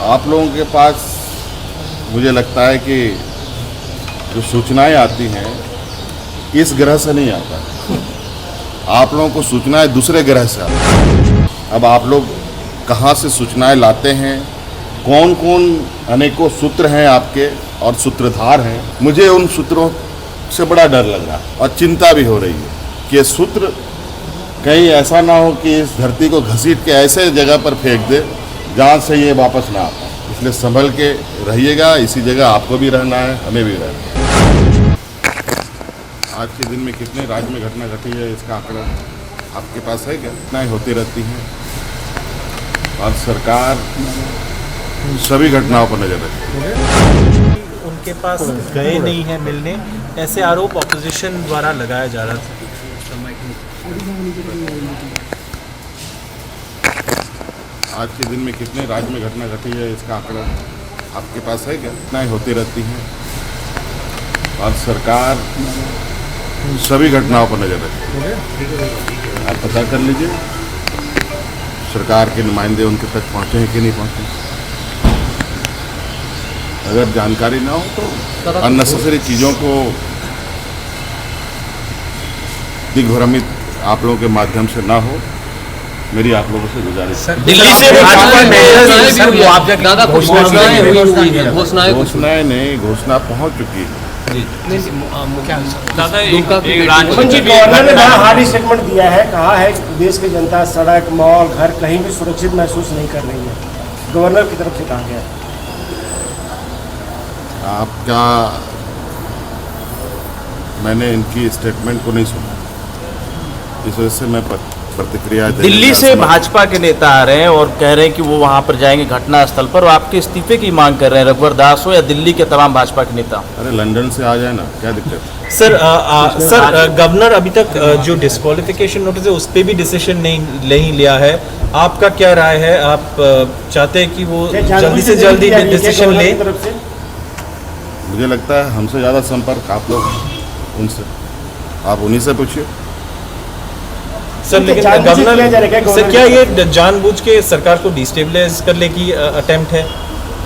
आप लोगों के पास मुझे लगता है कि जो सूचनाएं आती हैं इस ग्रह से नहीं आता, आप लोगों को सूचनाएं दूसरे ग्रह से आती हैं। अब आप लोग कहाँ से सूचनाएं लाते हैं, कौन कौन अनेकों सूत्र हैं आपके और सूत्रधार हैं, मुझे उन सूत्रों से बड़ा डर लग रहा है और चिंता भी हो रही है कि ये सूत्र कहीं ऐसा ना हो कि इस धरती को घसीट के ऐसे जगह पर फेंक दे जहाँ से ये वापस ना आता। इसलिए संभल के रहिएगा, इसी जगह आपको भी रहना है, हमें भी रहना है। आज के दिन में कितने राज्य में घटना घटी है इसका आंकड़ा आपके पास है क्या? घटनाएं होती रहती हैं और सरकार सभी घटनाओं पर नजर रखती है। उनके पास गए नहीं हैं मिलने, ऐसे आरोप ऑपोजिशन द्वारा लगाया जा रहा था। आज के दिन में कितने राज्य में घटना घटी है इसका आंकड़ा आपके पास है क्या? घटनाएं होती रहती हैं और सरकार सभी घटनाओं पर नजर रखती है। आप पता कर लीजिए सरकार के नुमाइंदे उनके तक पहुंचे हैं कि नहीं पहुंचे। अगर जानकारी ना हो तो अननेसेसरी चीज़ों को दिग्भ्रमित आप लोगों के माध्यम से ना हो, मेरी आप लोगों से गुजारिश है। दिल्ली से भाजपा में घोषणाएं नहीं, घोषणा पहुंच चुकी है। गवर्नर ने बड़ा हार्ड स्टेटमेंट दिया है, कहा है कि देश की जनता सड़क, मॉल, घर कहीं भी सुरक्षित महसूस नहीं कर रही है। गवर्नर की तरफ से कहा गया है। आपका मैंने इनकी स्टेटमेंट को नहीं सुना, इस वजह से मैं प्रतिक्रिया दिल्ली से भाजपा के नेता आ रहे हैं और कह रहे हैं कि वो वहां पर जाएंगे घटना स्थल पर और आपके इस्तीफे की मांग कर रहे हैं, रघुवर दास हो या दिल्ली के तमाम भाजपा के नेता। अरे लंदन से आ जाए ना, क्या दिक्कत है? सर गवर्नर अभी तक जो डिस्क्वालिफिकेशन नोटिस है उस पर भी डिसीजन नहीं लिया है, आपका क्या राय है? आप चाहते हैं कि वो जल्दी से जल्दी डिसीजन ले? मुझे लगता है हमसे ज़्यादा संपर्क आप लोग उनसे, आप उन्हीं से पूछिए। सर लेकिन गवर्नर सर क्या ये जानबूझ के सरकार को डिस्टेबलाइज करने की अटेम्प्ट है,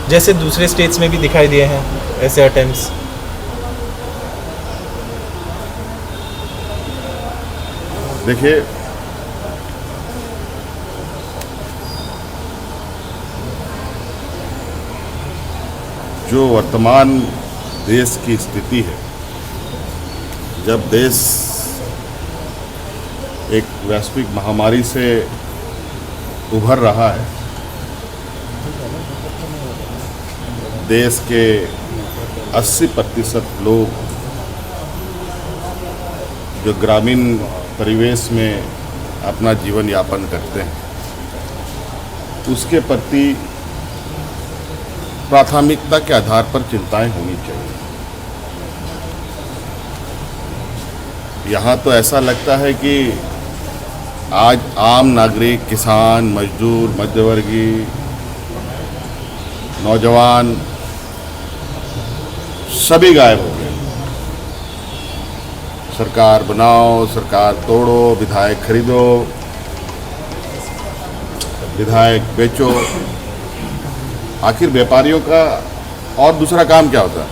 जैसे दूसरे स्टेट्स में भी दिखाई दिए हैं ऐसे अटेम्प्ट्स? देखिए जो वर्तमान देश की स्थिति है, जब देश एक वैश्विक महामारी से उभर रहा है, देश के 80% लोग जो ग्रामीण परिवेश में अपना जीवन यापन करते हैं, उसके प्रति प्राथमिकता के आधार पर चिंताएं होनी चाहिए। यहाँ तो ऐसा लगता है कि आज आम नागरिक, किसान, मजदूर, मध्यवर्गीय, नौजवान सभी गायब हो गए। सरकार बनाओ, सरकार तोड़ो, विधायक खरीदो, विधायक बेचो। आखिर व्यापारियों का और दूसरा काम क्या होता है?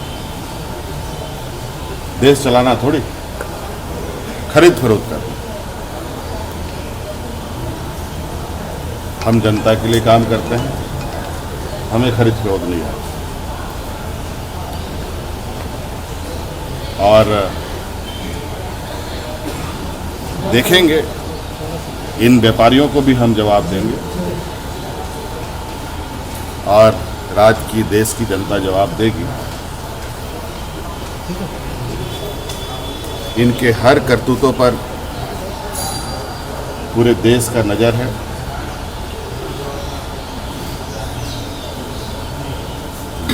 देश चलाना थोड़ी, खरीद फरोख्त करना। हम जनता के लिए काम करते हैं, हमें खरीद फरोख्त नहीं है। और देखेंगे इन व्यापारियों को भी हम जवाब देंगे और राज्य की, देश की जनता जवाब देगी। इनके हर करतूतों पर पूरे देश का नज़र है।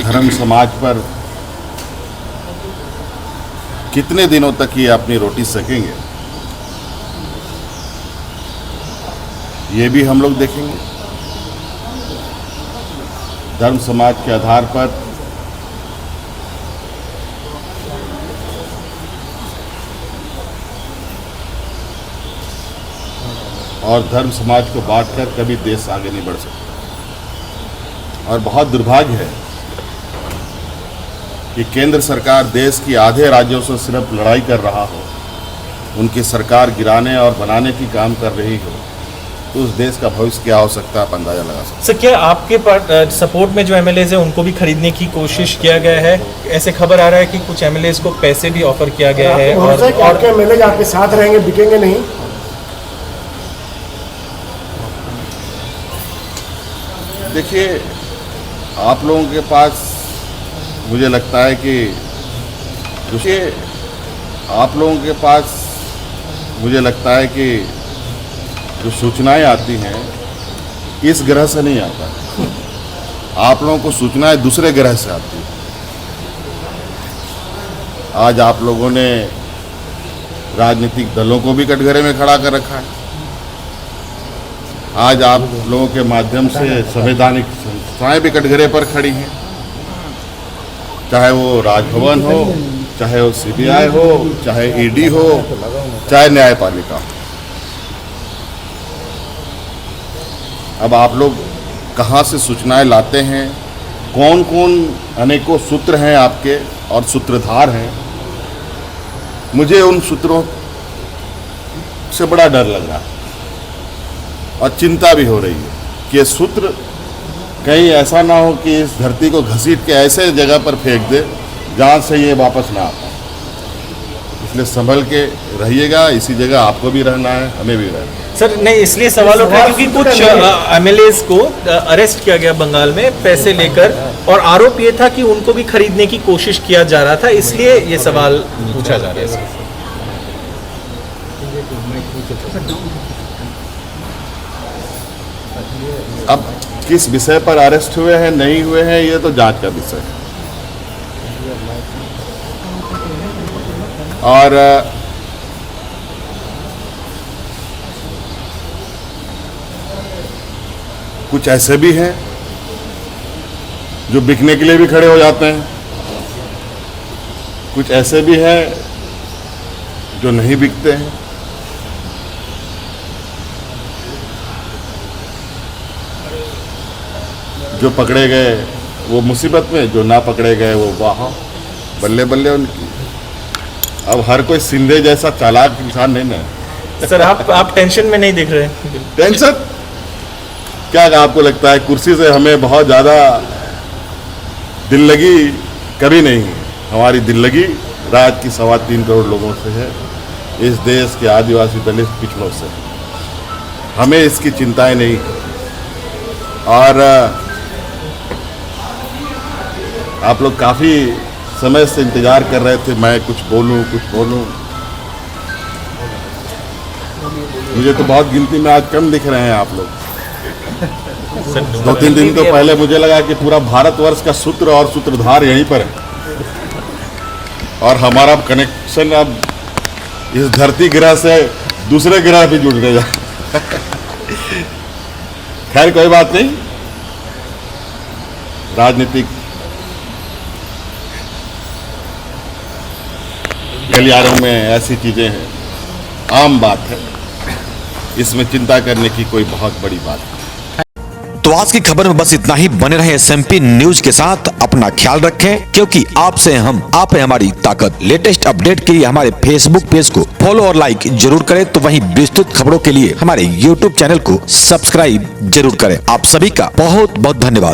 धर्म समाज पर कितने दिनों तक ये अपनी रोटी सेकेंगे, ये भी हम लोग देखेंगे। धर्म समाज के आधार पर और धर्म समाज को बांटकर कभी देश आगे नहीं बढ़ सकता। और बहुत दुर्भाग्य है कि केंद्र सरकार देश की आधे राज्यों से सिर्फ लड़ाई कर रहा हो, उनकी सरकार गिराने और बनाने की काम कर रही हो, तो उस देश का भविष्य क्या हो सकता है आप अंदाजा लगा सकते सर क्या आपके सपोर्ट में जो एमएलएज हैं उनको भी खरीदने की कोशिश किया गया है? ऐसे खबर आ रहा है कि कुछ एमएलएज को पैसे भी ऑफर किया गया है और आपके एमएलए आपके साथ रहेंगे, बिकेंगे नहीं? देखिए, आप लोगों के पास मुझे लगता है कि आप लोगों के पास मुझे लगता है कि जो सूचनाएं आती हैं इस ग्रह से नहीं आता। आप लोगों को सूचनाएं दूसरे ग्रह से आती हैं। आज आप लोगों ने राजनीतिक दलों को भी कटघरे में खड़ा कर रखा है। आज आप लोगों के माध्यम से संवैधानिक संस्थाएं भी कटघरे पर खड़ी हैं, चाहे वो राजभवन हो, चाहे वो सीबीआई हो, चाहे ईडी हो, चाहे न्यायपालिका। अब आप लोग कहाँ से सूचनाएं लाते हैं, कौन कौन अनेकों सूत्र हैं आपके और सूत्रधार हैं, मुझे उन सूत्रों से बड़ा डर लग रहा है और चिंता भी हो रही है कि ये सूत्र कहीं ऐसा ना हो कि इस धरती को घसीट के ऐसे जगह पर फेंक दे जहाँ से ये वापस ना आ पाए। इसलिए संभल के रहिएगा, इसी जगह आपको भी रहना है, हमें भी रहना है। सर नहीं, इसलिए सवाल उठ रहा है क्योंकि कुछ एमएलएज को अरेस्ट किया गया बंगाल में पैसे लेकर, और आरोप ये था कि उनको भी खरीदने की कोशिश किया जा रहा था, इसलिए ये सवाल पूछा जा रहा है। अब किस विषय पर अरेस्ट हुए हैं नहीं हुए हैं ये तो जांच का विषय है। और कुछ ऐसे भी हैं जो बिकने के लिए भी खड़े हो जाते हैं, कुछ ऐसे भी हैं जो नहीं बिकते हैं। जो पकड़े गए वो मुसीबत में, जो ना पकड़े गए वो वाह बल्ले बल्ले उनकी। अब हर कोई सिंधे जैसा चालाक इंसान नहीं ना। सर आप टेंशन में नहीं दिख रहे? टेंशन क्या? आपको लगता है कुर्सी से हमें बहुत ज़्यादा दिल लगी? कभी नहीं। हमारी दिल लगी राज्य की 3.25 करोड़ लोगों से है, इस देश के आदिवासी दलित पिछड़ों से। हमें इसकी चिंताएं नहीं। और आप लोग काफ़ी समय से इंतज़ार कर रहे थे मैं कुछ बोलूं। मुझे तो बहुत गिनती में आज कम दिख रहे हैं आप लोग। 2-3 दिन तो पहले मुझे लगा कि पूरा भारतवर्ष का सूत्र और सूत्रधार यहीं पर है, और हमारा कनेक्शन अब इस धरती ग्रह से दूसरे ग्रह भी जुड़ने जा। खैर कोई बात नहीं, राजनीतिक गलियारों में ऐसी चीजें हैं, आम बात है, इसमें चिंता करने की कोई बहुत बड़ी बात नहीं। तो आज की खबर में बस इतना ही। बने रहे SMP न्यूज के साथ, अपना ख्याल रखें, क्योंकि आपसे हम, आप है हमारी ताकत। लेटेस्ट अपडेट के लिए हमारे फेसबुक पेज को फॉलो और लाइक जरूर करें, तो वहीं विस्तृत खबरों के लिए हमारे YouTube चैनल को सब्सक्राइब जरूर करें। आप सभी का बहुत बहुत धन्यवाद।